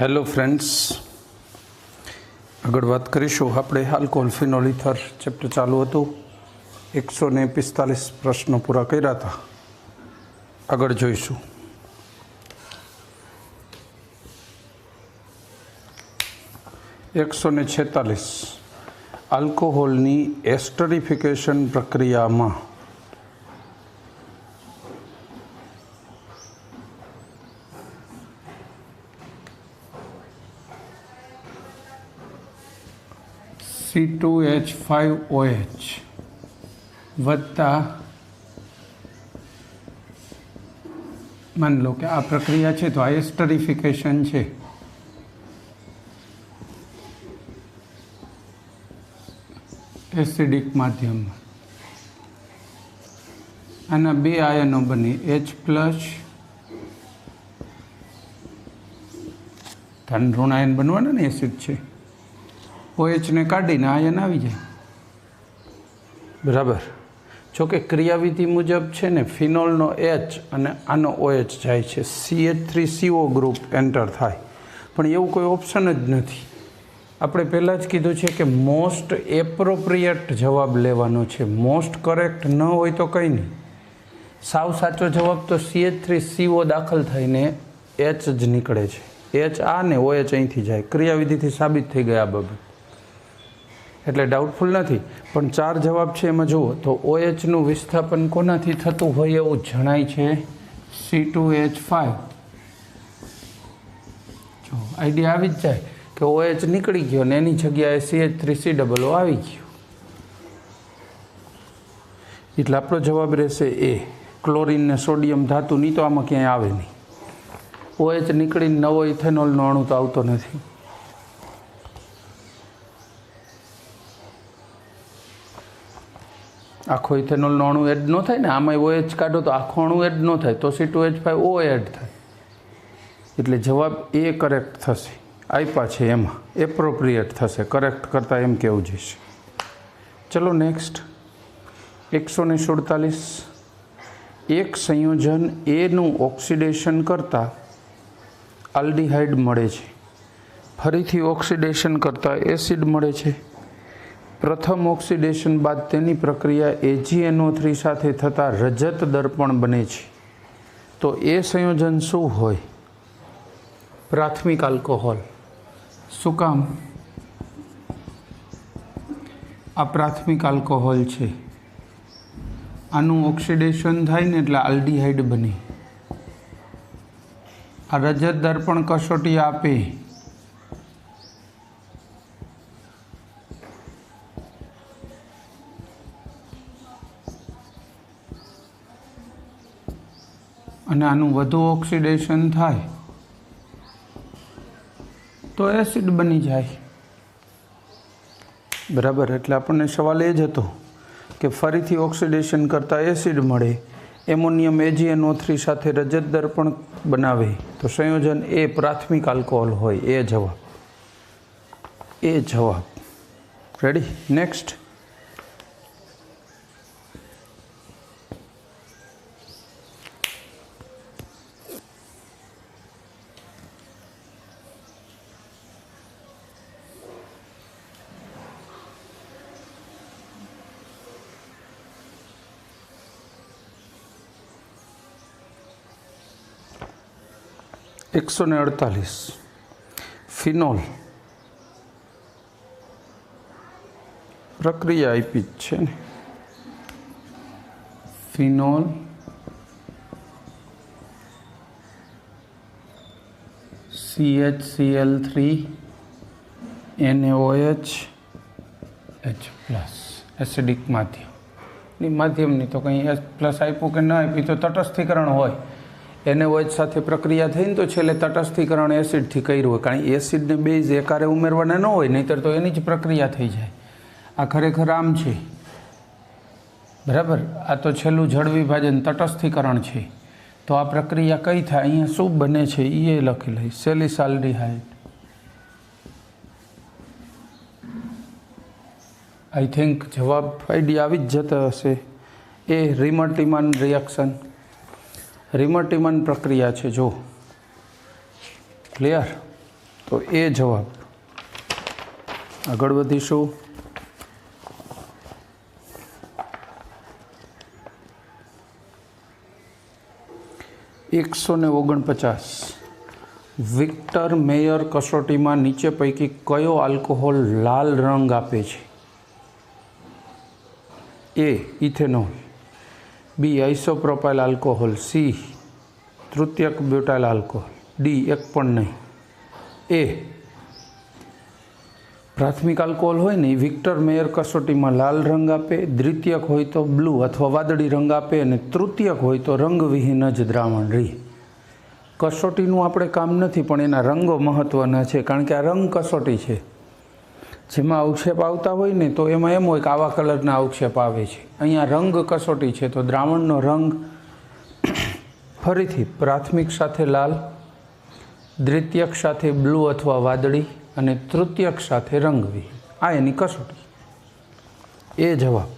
Hello friends, આગળ વાત કરીશું. આપણે આલ્કોહોલ ફિનોલ ઇથર ચેપ્ટર ચાલુ હતું. 145 પ્રશ્નો પૂરા કર્યા હતા. આગળ જોઈશું. એકસો ને 46 આલ્કોહોલની એસ્ટરિફિકેશન પ્રક્રિયામાં C2H5OH વત્તા માની લો કે આ પ્રક્રિયા છે, તો આ એસ્ટરિફિકેશન છે. એસિડિક માધ્યમમાં આના બે આયનો બની H+, ધન ઋણ આયન બનવાના ને, એસિડ છે. OH ને કાઢીને આયન આવી જાય. બરાબર. જોકે ક્રિયાવિધિ મુજબ છે ને, ફિનોલનો H અને આનો OH જાય છે, CH3CO ગ્રુપ એન્ટર થાય. પણ એવું કોઈ ઓપ્શન જ નથી. આપણે પહેલાં જ કીધું છે કે મોસ્ટ એપ્રોપ્રિએટ જવાબ લેવાનો છે. મોસ્ટ કરેક્ટ ન હોય તો કંઈ નહીં. સાવ સાચો જવાબ તો CH3CO દાખલ થઈને H જ નીકળે છે. H આ ને OH અહીંથી જાય. ક્રિયાવિધિથી સાબિત થઈ ગયા આ બાબત, એટલે ડાઉટફુલ નથી. પણ 4 જવાબ છે એમાં જુઓ તો OHનું વિસ્થાપન કોનાથી થતું હોય એવું જણાય છે, C2H5. જો આઈડિયા આવી જ જાય કે OH નીકળી ગયો ને એની જગ્યાએ CH3COO આવી ગયો, એટલે આપણો જવાબ રહેશે એ. ક્લોરીન ને સોડિયમ ધાતુ નહીં તો આમાં ક્યાંય આવે નહીં. OH નીકળીને નવો ઇથેનોલનો અણુ તો આવતો નથી. આખો ઇથેનોલનો અણુ એડ ન થાય ને, આમાં OH કાઢો તો આખો અણુ એડ ન થાય, તો C2H5O એડ થાય. એટલે જવાબ એ કરેક્ટ થશે. આપ્યા છે એમાં એપ્રોપ્રિએટ થશે, કરેક્ટ કરતાં એમ કેવું જશે. ચલો નેક્સ્ટ. 147 એક સંયોજન એનું ઓક્સિડેશન કરતાં આલ્ડીહાઇડ મળે છે. ફરીથી ઓક્સિડેશન કરતાં એસિડ મળે છે. પ્રથમ ઓક્સિડેશન બાદ તેની પ્રક્રિયા AgNO3 સાથે થતાં રજત દર્પણ બને છે. તો એ સંયોજન શું હોય? પ્રાથમિક આલ્કોહોલ. શું કામ? આ પ્રાથમિક આલ્કોહોલ છે, આનું ઓક્સિડેશન થાય ને એટલે આલ્ડીહાઇડ બને. આ રજત દર્પણ કસોટી આપે. અને આનું વધુ ઓક્સિડેશન થાય તો એસિડ બની જાય. બરાબર. એટલે આપણને સવાલ એ જ હતો કે ફરીથી ઓક્સિડેશન કરતાં એસિડ મળે, એમોનિયમ AgNO3 સાથે રજત દર્પણ બનાવે, તો સંયોજન એ પ્રાથમિક આલ્કોહોલ હોય. એ જવાબ. રેડી? નેક્સ્ટ. એકસો ને 48 ફિનોલ પ્રક્રિયા આપી જ છે ને. Phenol CHCl3 NaOH H+. Acidic માધ્યમની તો કંઈ H+ આપ્યું કે ન આપ્યું તો તટસ્થીકરણ હોય. NaOH સાથે પ્રક્રિયા થઈને તો છેલ્લે તટસ્થીકરણ એસિડથી કર્યું હોય, કારણ કે એસિડને બેઝ એકારે ઉમેરવાના ન હોય, નહીંતર તો એની જ પ્રક્રિયા થઈ જાય. આ ખરેખર આમ છે. બરાબર. આ તો છેલ્લું જળ વિભાજન તટસ્થીકરણ છે. તો આ પ્રક્રિયા કઈ થાય? અહીંયા શું બને છે એ લખી લઈ. સેલિસાલ્ડીહાઇડ. આઈ થિંક જવાબ આઈડિયા આવી જ જતો હશે. એ રિમર્ટીમન રિએક્શન. રિમર્ટીમન પ્રક્રિયા છે. જો ક્લિયર. તો એ જવાબ. આગળ વધીશું. એકસો ને 49. વિક્ટર મેયર કસોટીમાં નીચે પૈકી કયો આલ્કોહોલ લાલ રંગ આપે છે? A ethanol, B isopropyl alcohol, C તૃતીયક બ્યુટાઇલ આલ્કોહોલ, ડી એક પણ નહીં. એ પ્રાથમિક આલ્કોહોલ હોય ને એ વિક્ટર મેયર કસોટીમાં લાલ રંગ આપે, દ્વિતીયક હોય તો બ્લુ અથવા વાદળી રંગ આપે, અને તૃતીયક હોય તો રંગવિહીન જ દ્રાવણ રહે. કસોટીનું આપણે કામ નથી, પણ એના રંગો મહત્ત્વના છે, કારણ કે આ રંગ કસોટી છે. જેમાં અવક્ષેપ આવતા હોય ને તો એમાં એમ હોય કે આવા કલરના અવક્ષેપ આવે છે. અહીંયા રંગ કસોટી છે, તો દ્રાવણનો રંગ ફરીથી પ્રાથમિક સાથે લાલ, દ્વિતીયક સાથે બ્લુ અથવા વાદળી, અને તૃતીયક સાથે રંગવિહીન. આ એની કસોટી. એ જવાબ.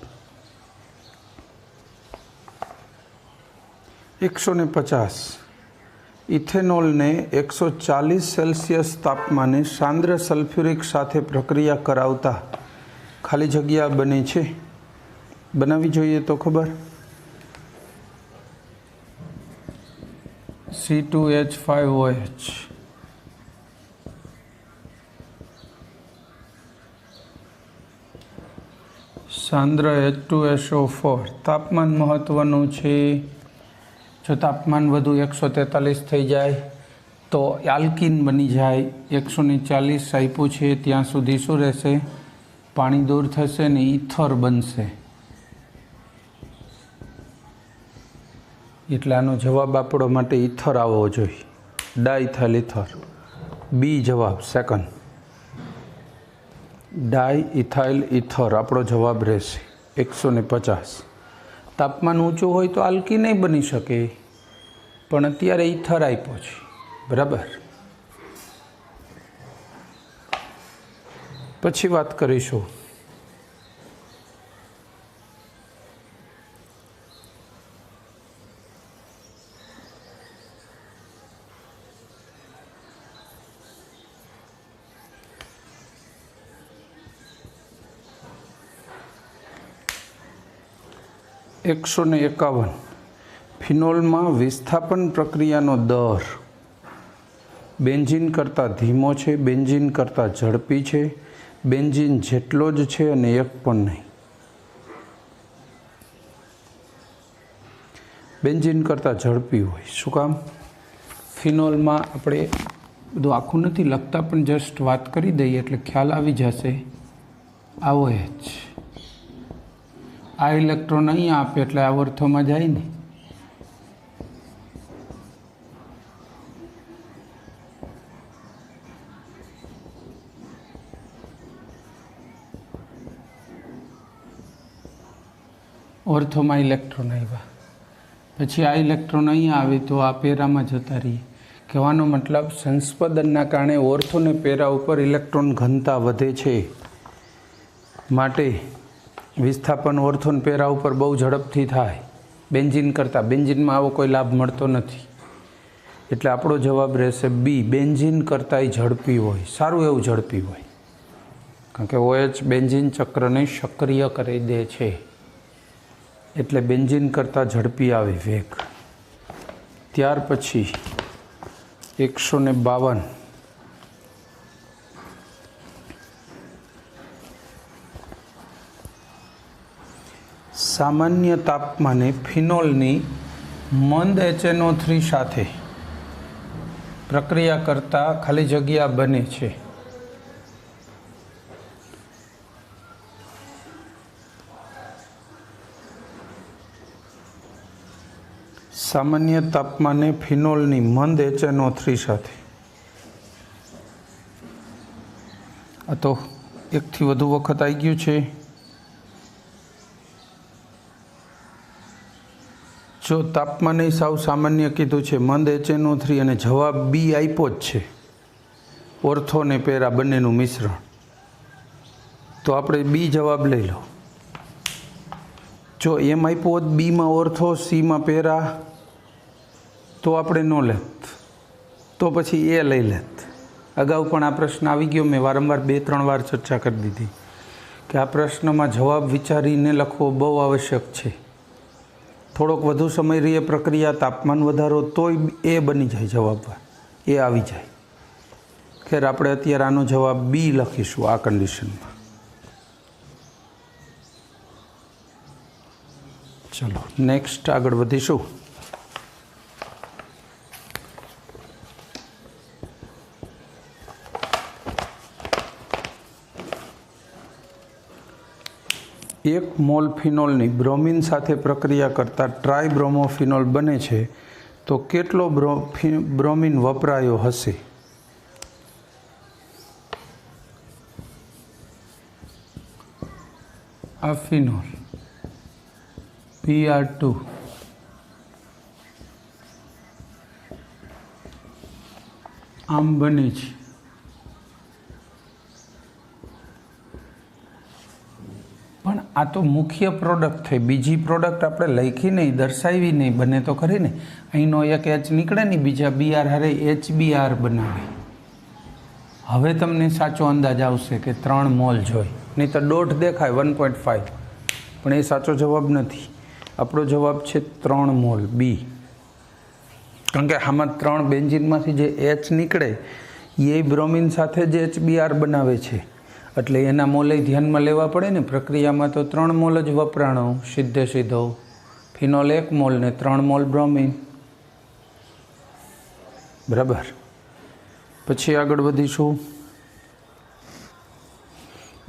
150. ઇથેનોલને 140 સેલ્સિયસ તાપમાને સાંદ્ર સલ્ફ્યુરિક સાથે પ્રક્રિયા કરાવતા ખાલી જગ્યા બને છે. બનાવી જોઈએ તો ખબર. C2H5OH. સાંદ્ર H2SO4. તાપમાન મહત્વનું છે. જો તાપમાન વધુ 143 થઈ જાય તો આલ્કીન બની જાય. 140 આપ્યું છે ત્યાં સુધી શું રહેશે? પાણી દૂર થશે ને ઈથર બનશે. એટલે આનો જવાબ આપણો માટે ઈથર આવવો જોઈએ, ડાઇથાઇલ ઈથર. બી જવાબ સેકન્ડ, ડાઇથાઇલ ઈથર આપણો જવાબ રહેશે. 150. તાપમાન ઊંચું હોય તો આલ્કી નહીં બની શકે, પણ અત્યારે ઈથર આપ્યો છે, બરાબર. પછી વાત કરીશું. એકસો ને 51. ફિનોલમાં વિસ્થાપન પ્રક્રિયાનો દર બેન્ઝીન કરતાં ધીમો છે, બેન્ઝીન કરતાં ઝડપી છે, બેન્ઝીન જેટલો જ છે અને એક પણ નહીં. બેન્ઝીન કરતાં ઝડપી હોય. શું કામ? ફિનોલમાં આપણે બધું આખું નથી લખતા, પણ જસ્ટ વાત કરી દઈએ એટલે ખ્યાલ આવી જશે. આવો જ આ ઇલેક્ટ્રોન અહીંયા આપે એટલે આ વર્થોમાં જાય ને. ઓર્થોમાં ઇલેક્ટ્રોન આવ્યા, પછી આ ઇલેક્ટ્રોન અહીંયા આવે તો આ પેરામાં જતા રહીએ. કહેવાનો મતલબ સંસ્પદનના કારણે ઓર્થો અને પેરા ઉપર ઇલેક્ટ્રોન ઘનતા વધે છે, માટે વિસ્થાપન ઓર્થો અને પેરા ઉપર બહુ ઝડપથી થાય બેન્ઝીન કરતાં. બેન્ઝીનમાં આવો કોઈ લાભ મળતો નથી, એટલે આપણો જવાબ રહેશે બી, બેન્ઝીન કરતાંય ઝડપી હોય, સારું એવું ઝડપી હોય, કારણ કે OH બેન્ઝીન ચક્રને સક્રિય કરી દે છે, એટલે બેન્ઝીન કરતાં ઝડપી આવે વેગ. ત્યાર પછી 152. સામાન્ય તાપમાને ફિનોલની મંદ HNO3 સાથે પ્રક્રિયા કરતાં ખાલી જગ્યા બને છે. સામાન્ય તાપમાને ફિનોલની મંદ HNO3 સાથે. આ તો એકથી વધુ વખત આવી ગયું છે. જો તાપમાને સાવ સામાન્ય કીધું છે, મંદ HNO3, અને જવાબ બી આપ્યો જ છે, ઓર્થો ને પેરા બંનેનું મિશ્રણ, તો આપણે બી જવાબ લઈ લો. જો એમ આપ્યો હોત બીમાં ઓર્થો, સીમાં પેરા, તો આપણે ન લેત, તો પછી એ લઈ લેત. अगाऊ पण आ प्रश्न आवी गयो। मैं वारंवार 2-3 વાર चर्चा कर दीधी कि आ प्रश्न में जवाब विचारीने लखवो बहु आवश्यक है। थोड़ोक वधु समय रही प्रक्रिया तापमान वधारो तो ए बनी जाए, जवाब ए आवी जाए। खैर आपणे अत्यारे आनो जवाब बी लखीशुं आ कंडीशन में। चलो नेक्स्ट आगळ वधीशुं। एक मोल फिनोलनी ब्रोमीन साथे प्रक्रिया करता ट्राइब्रोमोफिनोल बने छे तो केटलो ब्रोमीन वपरायो हशे? आ फिनोल PR2 आम बने छे। पण आ तो मुख्य प्रोडक्ट थे, बीजी प्रोडक्ट आपणे लखी नहीं, दर्शावी नहीं, बने तो खरी ने। अहींनो एक H निकळे ने, बीजा BR हारे HBr बनावे। हवे तमने साचो अंदाज आवशे के 3 मोल जोई, नहीं तो 1.5 देखाय 1.5, पण ए साचो जवाब नहीं। आपणो जवाब है 3 मोल बी। कारण के आमां 3 बेन्जीन मांथी जे H निकळे ये ब्रोमीन साथे ज HBr बनावे छे, एटले एना मोल ध्यान में लेवा पड़े ने। प्रक्रिया में तो 3 मोल ज वपराणो सीधे सीधो। फिनोल 1 मोल ने 3 मोल ब्रोमीन, बराबर। पछी आगळ वधीशुं।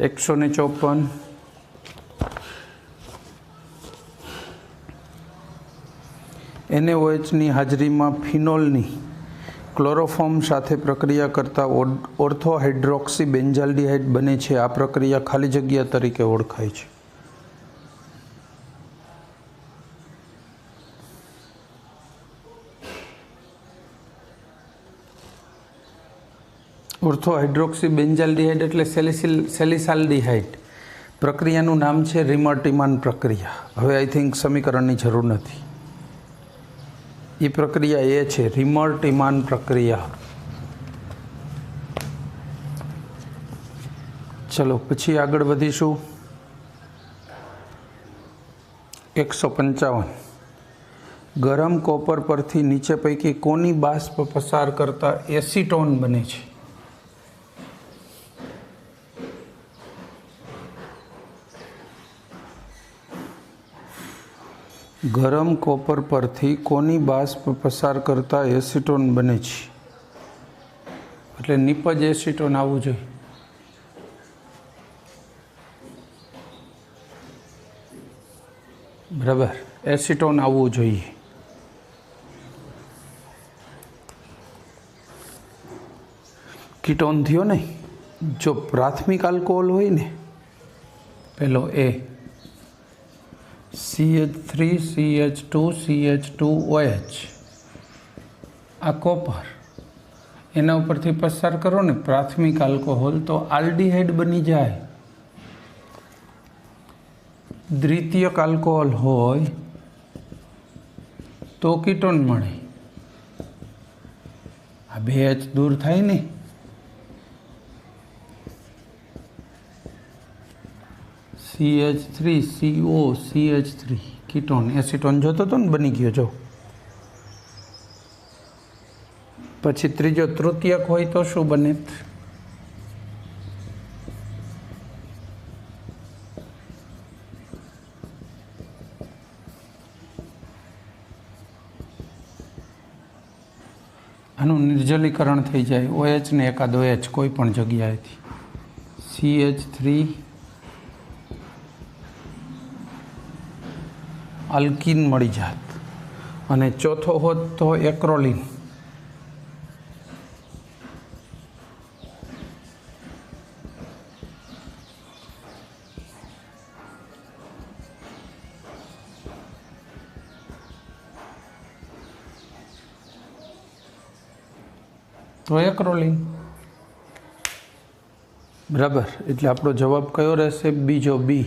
154 NaOH ની હાજરીમાં ફિનોલની ક્લોરોફોર્મ સાથે પ્રક્રિયા કરતા ઓર્થોહાઇડ્રોક્સી બેન્ઝાલ્ડિહાઇડ બને છે। આ પ્રક્રિયા ખાલી જગ્યા તરીકે ઓળખાય છે। ઓર્થોહાઇડ્રોક્સી બેન્ઝાલ્ડિહાઇડ એટલે સેલિસાલ્ડિહાઇડ। પ્રક્રિયાનું નામ છે રિમર્ટીમાન પ્રક્રિયા। હવે આઈ થિંક સમીકરણની જરૂર નથી। ये प्रक्रिया ये है रिमर्टीमान प्रक्रिया। चलो पछी आगळ वधीशुं। 155 गरम कॉपर परथी नीचे पैकी कोनी बाष्प पसार करता एसीटोन बने छे? गरम कॉपर परथी कोनी बाष्प पसार करता एसीटोन बने छे? एटले निपज एसीटोन आववुं जोईए। बराबर, एसीटोन आववुं जोईए। कीटोन थयो ने, जो प्राथमिक अल्कोहोल होय ने, पहलो ए CH3 CH2 CH2OH आ कॉपर एना उपरथी पसार करो ने प्राथमिक अल्कोहोल तो आल्डिहाइड बनी जाए। द्वितीयक अल्कोहोल होय तो कीटोन मळे। आ 2H दूर थाय ने, CH3CO CH3 कीटोन एसीटोन जोतो तो बनी गयो। जो पछी त्रीजो तृतीयक होय तो शुं बने? आनुं निर्जलीकरण थई जाए। OH ने एकाद OH कोई पण जग्याएथी CH3 अल्कीन मळी जात। अने चौथो होत तो एक्रोलीन। तो एक्रोलीन, बराबर। एटले आपणो जवाब कयो रहेशे? बीजो बी।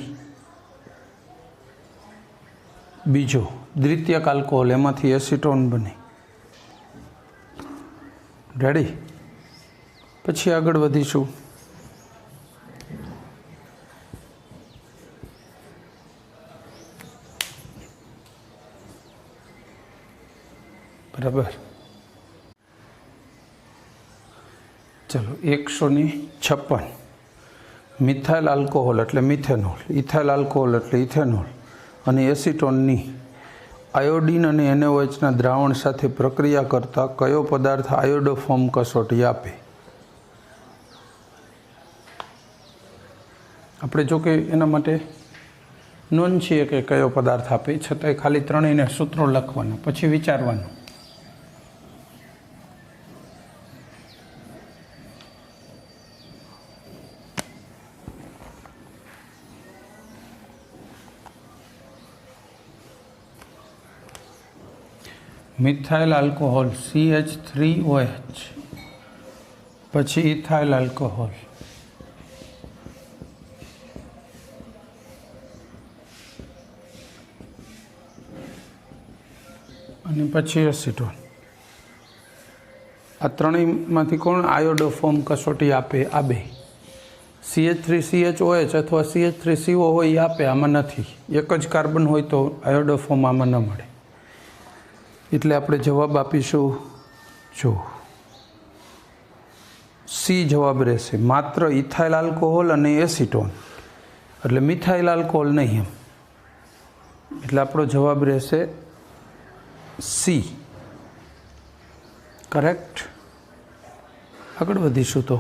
बीजो द्वितीयक अल्कोहोल एमांथी एसीटोन बने। रेडी? પછી આગળ વધીશું. બરાબર. ચલો 156. મિથાઇલ આલ્કોહોલ એટલે મિથેનોલ, ઇથાઇલ આલ્કોહોલ એટલે ઇથેનોલ અને એસિટોનની આયોડિન અને NaOHના દ્રાવણ સાથે પ્રક્રિયા કરતા કયો પદાર્થ આયોડોફોર્મ કસોટી આપે? આપણે જો કે એના માટે નોંધ છીએ કે કયો પદાર્થ આપે, છતાંય ખાલી ત્રણેયને સૂત્રો લખવાના, પછી વિચારવાનું. મિથાઇલ આલ્કોહોલ CH3OH, પછી ઇથાઇલ આલ્કોહોલ, અને પછી એસિટોન. આ ત્રણેયમાંથી કોણ આયોડોફોર્મ કસોટી આપે? આ બે. CH3CHOH અથવા CH3CO હોય એ આપે, આમાં નથી. એક જ કાર્બન હોય તો આયોડોફોર્મ આમાં ન મળે. એટલે આપણે જવાબ આપીશું, જો સી જવાબ રહેશે. માત્ર ઇથાઇલ આલ્કોહોલ અને એસિટોન, એટલે મિથાઇલ આલ્કોહોલ નહીં એમ. એટલે આપણો જવાબ રહેશે સી. કરેક્ટ. આગળ વધીશું તો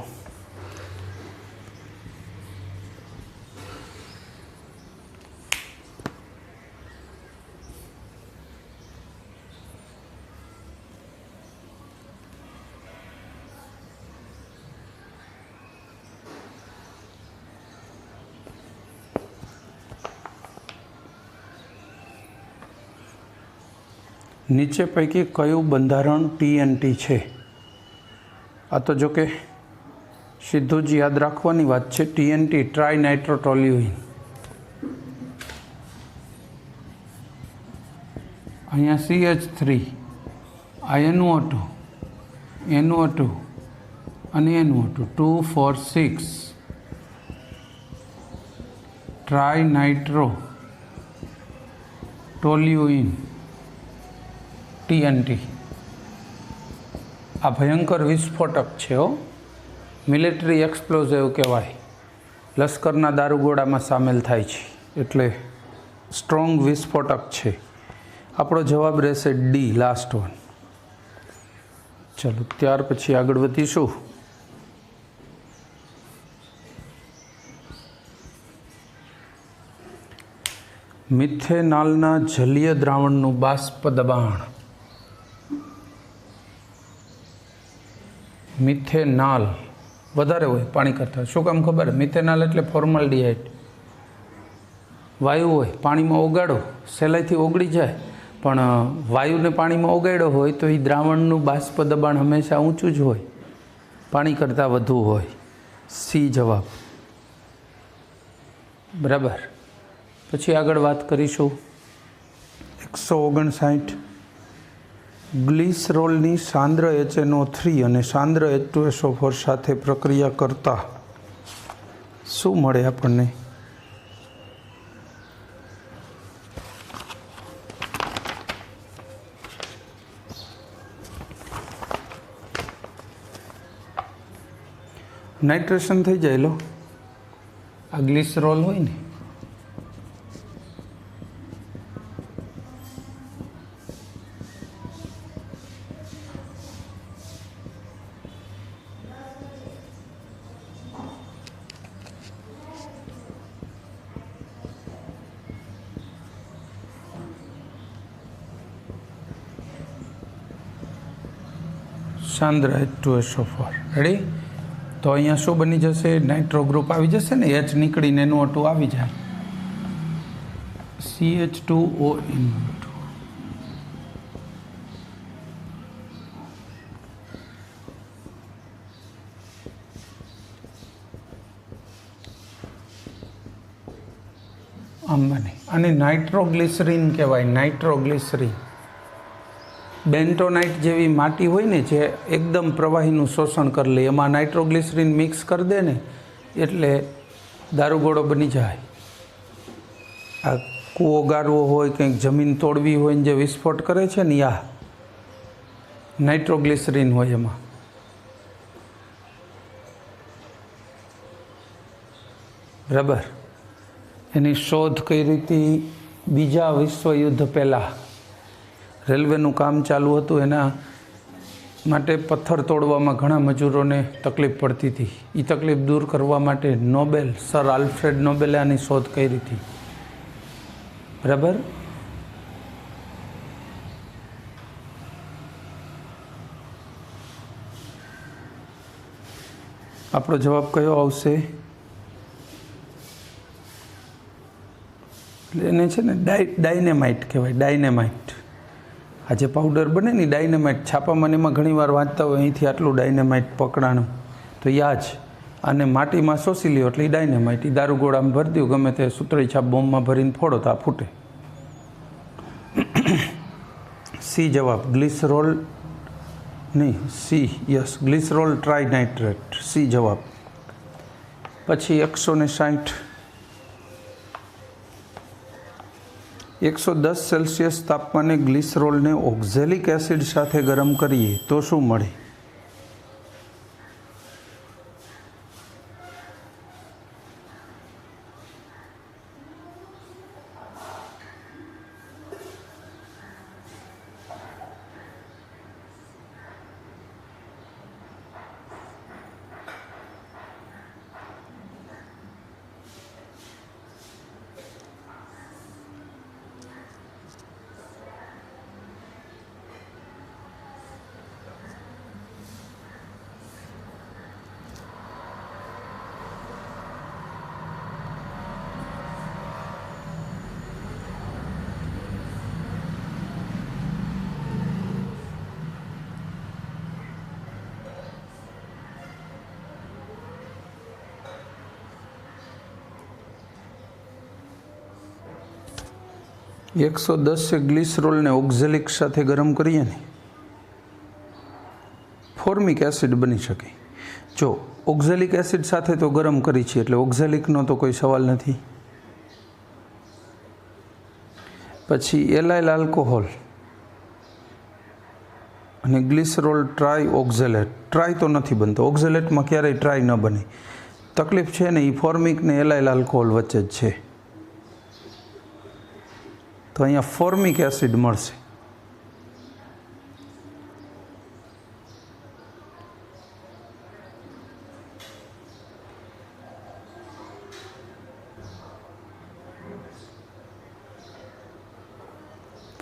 નીચે પૈકી કયું બંધારણ TNT છે? આ તો જો કે સીધું જ યાદ રાખવાની વાત છે. TNT trinitrotoluene. અહીંયા CH3, આ NO2, NO2 અને NO2, 2 4 6 ટ્રાય નાઇટ્રોટોલ્યુઇન TNT. આ ભયંકર વિસ્ફોટક છે હો. મિલિટરી એક્સપ્લોઝિવ કહેવાય. લશ્કરના દારૂગોળામાં સામેલ થાય છે, એટલે સ્ટ્રોંગ વિસ્ફોટક છે. આપણો જવાબ રહેશે ડી, લાસ્ટ વન. ચલો ત્યાર પછી આગળ વધીશું. મિથેનાલના જલીય દ્રાવણનું બાષ્પ દબાણ. મિથેનાલ વધારે હોય પાણી કરતાં. શું કામ ખબર? મિથેનાલ એટલે ફોર્માલ્ડિહાઇડ. વાયુ હોય, પાણીમાં ઓગાળો સહેલાઈથી ઓગળી જાય, પણ વાયુને પાણીમાં ઓગાળ્યો હોય તો એ દ્રાવણનું બાષ્પ દબાણ હંમેશા ઊંચું જ હોય, પાણી કરતાં વધુ હોય. સી જવાબ. બરાબર. પછી આગળ વાત કરીશું. 159. ગ્લિસરોલની સાંદ્ર HNO3 અને સાંદ્ર H2SO4 સાથે પ્રક્રિયા કરતા શું મળે આપણને? નાઇટ્રેશન થઈ જાય. લો, આ ગ્લિસરોલ હોય ને, સાંદ્ર H2SO4. રેડી? તો અહીંયા શું બની જશે? નાઇટ્રો ગ્રુપ આવી જશે ને, H નીકળીને NO2 આવી જાય, CH2ONO2. આમ બને. અને નાઇટ્રોગ્લિસરીન કહેવાય. નાઇટ્રોગ્લિસરીન બેન્ટોનાઇટ જેવી માટી હોય ને જે એકદમ પ્રવાહીનું શોષણ કરી લે, એમાં નાઇટ્રોગ્લિસરીન મિક્સ કરી દે ને એટલે દારૂગોળો બની જાય. આ કૂવો ગાળવો હોય, કંઈક જમીન તોડવી હોય ને જે વિસ્ફોટ કરે છે ને, આ નાઇટ્રોગ્લિસરીન હોય એમાં. બરાબર. એની શોધ કરી હતી બીજા વિશ્વયુદ્ધ પહેલાં. રેલવેનું કામ ચાલુ હતું, એના માટે પથ્થર તોડવામાં ઘણા મજૂરોને તકલીફ પડતી હતી. એ તકલીફ દૂર કરવા માટે સર આલ્ફ્રેડ નોબેલે આની શોધ કરી હતી. બરાબર. આપણો જવાબ કયો આવશે? એને છે ને ડાયનેમાઇટ કહેવાય. ડાયનેમાઇટ. આ જે પાવડર બને ને ડાયનેમાઇટ, છાપામાં એમાં ઘણી વાર વાંચતા હોય અહીંથી આટલું ડાયનેમાઇટ પકડાણું, તો યાદ આને માટીમાં શોષી લ્યો એટલે ડાયનેમાઇટ. એ દારૂગોળામાં ભરી દઉં, ગમે તે સૂતળી છાપ બોમ્બમાં ભરીને ફોડો તો આ ફૂટે. સી જવાબ. ગ્લિસરોલ નહીં, C. Yes, glycerol trinitrate. C જવાબ. પછી 160 110 સેલ્સિયસ તાપમાને ગ્લિસરોલને ઓક્ઝેલિક એસિડ સાથે ગરમ કરીએ તો શું મળે? એકસો 10 ગ્લિસરોલને ઓક્ઝેલિક સાથે ગરમ કરીએ ને ફોર્મિક એસિડ બની શકે. જો ઓક્ઝેલિક એસિડ સાથે તો ગરમ કરી છે એટલે ઓક્ઝેલિકનો તો કોઈ સવાલ નથી. પછી એલાઇલ આલ્કોહોલ અને ગ્લિસરોલ ટ્રાય ઓક્ઝેલેટ. ટ્રાય તો નથી બનતો, ઓક્ઝેલેટમાં ક્યારેય ટ્રાય ન બને. તકલીફ છે ને એ ફોર્મિક ને એલાઇલ આલ્કોહોલ વચ્ચે જ છે. તો અહીંયા ફોર્મિક એસિડ મળશે.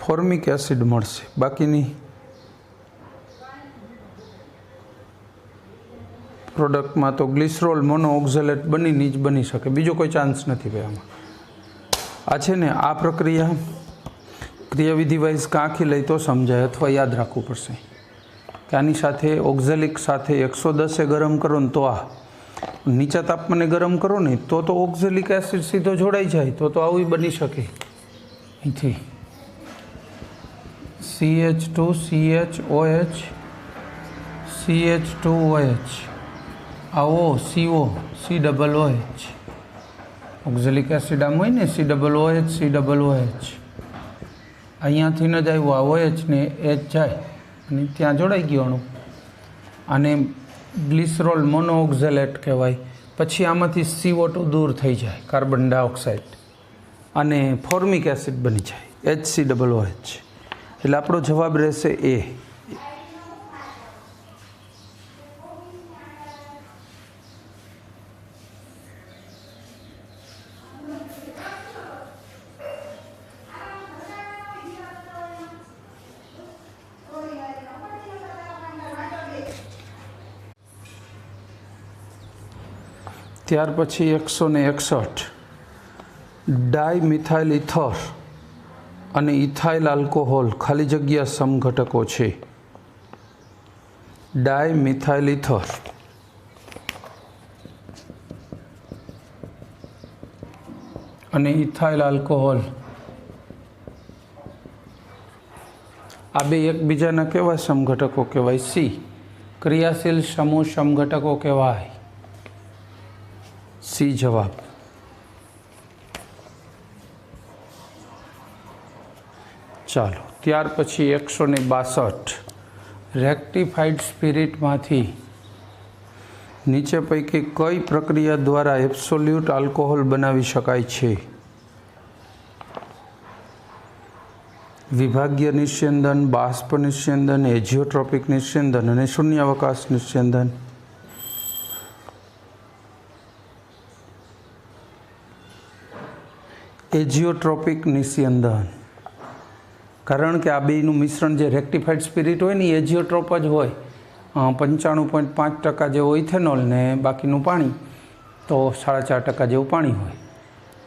ફોર્મિક એસિડ મળશે. બાકીની પ્રોડક્ટમાં તો ગ્લિસરોલ મોનોઓક્ઝેલેટ બનીને જ બની શકે, બીજો કોઈ ચાન્સ નથી ભાઈ આમાં. આ છે ને આ પ્રક્રિયા ક્રિયાવિધિ વાઇઝ કાંખી લઈ તો સમજાય, અથવા યાદ રાખવું પડશે કે આની સાથે ઓક્ઝેલિક સાથે 110 ગરમ કરો ને તો આ નીચા તાપમાને ગરમ કરો ને તો ઓક્ઝેલિક એસિડ સીધો જોડાઈ જાય, તો આવું બની શકે. અહીંથી CH2CHOH CH2OH આવો CO COOH. ઓક્ઝેલિક એસિડ આમ હોય ને COOH COOH. અહીંયાથી ન જ આવ્યું, આ OH ને H જાય અને ત્યાં જોડાઈ ગયો અણુ. આને ગ્લિસરોલ મોનોઓક્ઝેલેટ કહેવાય. પછી આમાંથી CO2 દૂર થઈ જાય, કાર્બન ડાયોક્સાઇડ, અને ફોર્મિક એસિડ બની જાય HCOOH. એટલે આપણો જવાબ રહેશે એ. ત્યાર પછી 161 ડાયમિથાઇલ ઇથર અને ઇથાઇલ આલ્કોહોલ ખાલી જગ્યા સમઘટકો છે. ડાયમિથાઇલ ઇથર અને ઇથાઇલ આલ્કોહોલ આ બે એકબીજાના કેવા સમઘટકો કહેવાય? સી. ક્રિયાશીલ સમૂહ સમઘટકો કહેવાય. સી જવાબ. ચાલો, ત્યાર પછી 162 રેક્ટિફાઈડ સ્પિરિટમાંથી નીચે પૈકી કઈ પ્રક્રિયા દ્વારા એબ્સોલ્યુટ આલ્કોહોલ બનાવી શકાય છે? વિભાગીય નિસ્યંદન, બાષ્પ નિસ્યંદન, એજિયોટ્રોપિક નિસ્યંદન અને શૂન્યાવકાશ નિસ્યંદન. એજિયોટ્રોપિક નિસ્યંદન. કારણ કે આ બેનું મિશ્રણ જે રેક્ટિફાઈડ સ્પિરિટ હોય ને એ એજિયોટ્રોપ જ હોય. 95.5% જેવો ઇથેનોલ ને બાકીનું પાણી, તો 4.5% જેવું પાણી હોય.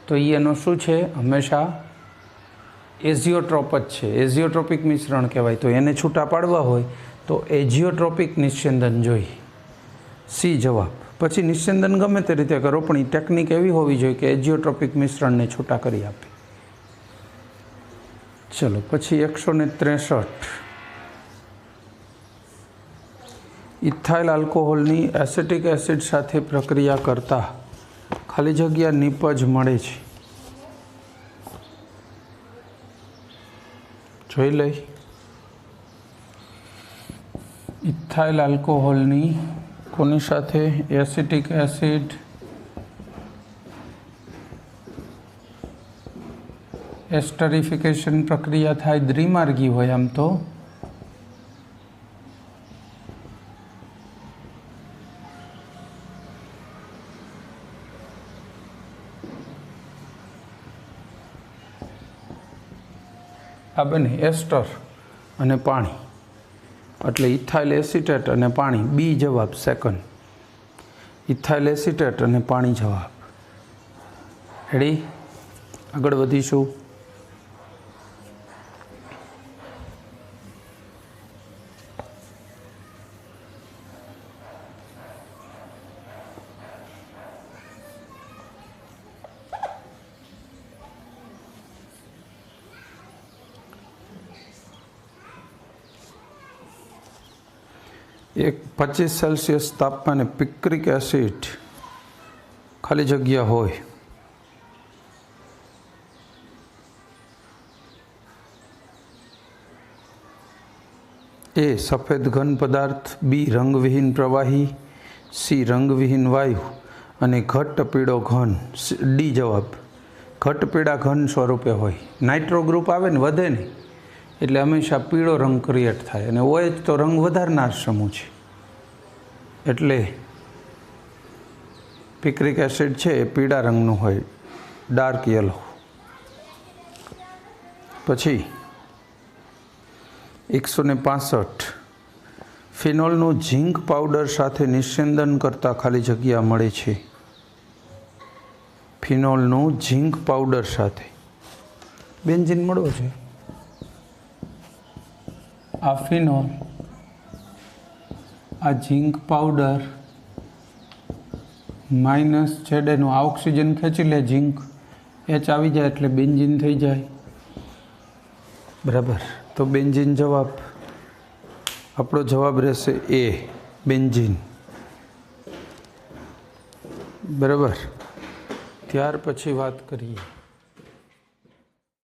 તો એનો શું છે? હંમેશા એજિયોટ્રોપ જ છે. એજિયોટ્રોપિક મિશ્રણ કહેવાય. તો એને છૂટા પાડવા હોય તો એજિયોટ્રોપિક નિસ્યંદન જોઈએ. સી જવાબ. પછી નિસ્યંદન ગમે તે રીતે કરો, પણ એ ટેકનિક એવી હોવી જોઈએ કે એજિયોટ્રોપિક મિશ્રણને છૂટા કરી આપે. ચલો, પછી 163 ઇથાઇલ આલ્કોહોલની એસિટિક એસિડ સાથે પ્રક્રિયા કરતા ખાલી જગ્યા નિપજ મળે છે. જોઈ લઈ. ઇથાઇલ આલ્કોહોલની કોની સાથે? એસિટિક એસિડ, એસ્ટરિફિકેશન પ્રક્રિયા થાય, દ્વિમાર્ગી હોય આમ તો. આ બને એસ્ટર અને પાણી, એટલે ઇથાઇલ એસિટેટ અને પાણી. બી જવાબ સેકન્ડ. ઇથાઇલ એસિટેટ અને પાણી જવાબ. રેડી? આગળ વધીશું. એક 25 સેલ્સિયસ તાપમાને પિક્રિક એસિડ ખાલી જગ્યા હોય. એ સફેદ ઘન પદાર્થ, બી રંગવિહીન પ્રવાહી, સી રંગવિહીન વાયુ અને ઘટ્ટ પીળો ઘન. ડી જવાબ. ઘટ્ટ પીળા ઘન સ્વરૂપે હોય. નાઇટ્રો ગ્રુપ આવે ને, વધે ને, એટલે હંમેશા પીળો રંગ ક્રિએટ થાય. અને OH તો રંગ વધારનાર સમૂહ છે, એટલે પિક્રિક એસિડ છે એ પીળા રંગનું હોય, ડાર્ક યલો. પછી 165 ફિનોલનું ઝીંક પાવડર સાથે નિસ્યંદન કરતાં ખાલી જગ્યા મળે છે. ફિનોલનું ઝીંક પાવડર સાથે બેન્ઝીન મળવો છે. આ ફિનોલ, આ ઝીંક પાવડર માઇનસ છેડેનું આ ઓક્સિજન ખેંચી લે, ઝીંક H આવી જાય એટલે બેન્ઝીન થઈ જાય. બરાબર? તો બેન્ઝીન જવાબ. આપણો જવાબ રહેશે એ, બેન્ઝીન. બરાબર? ત્યાર પછી વાત કરીએ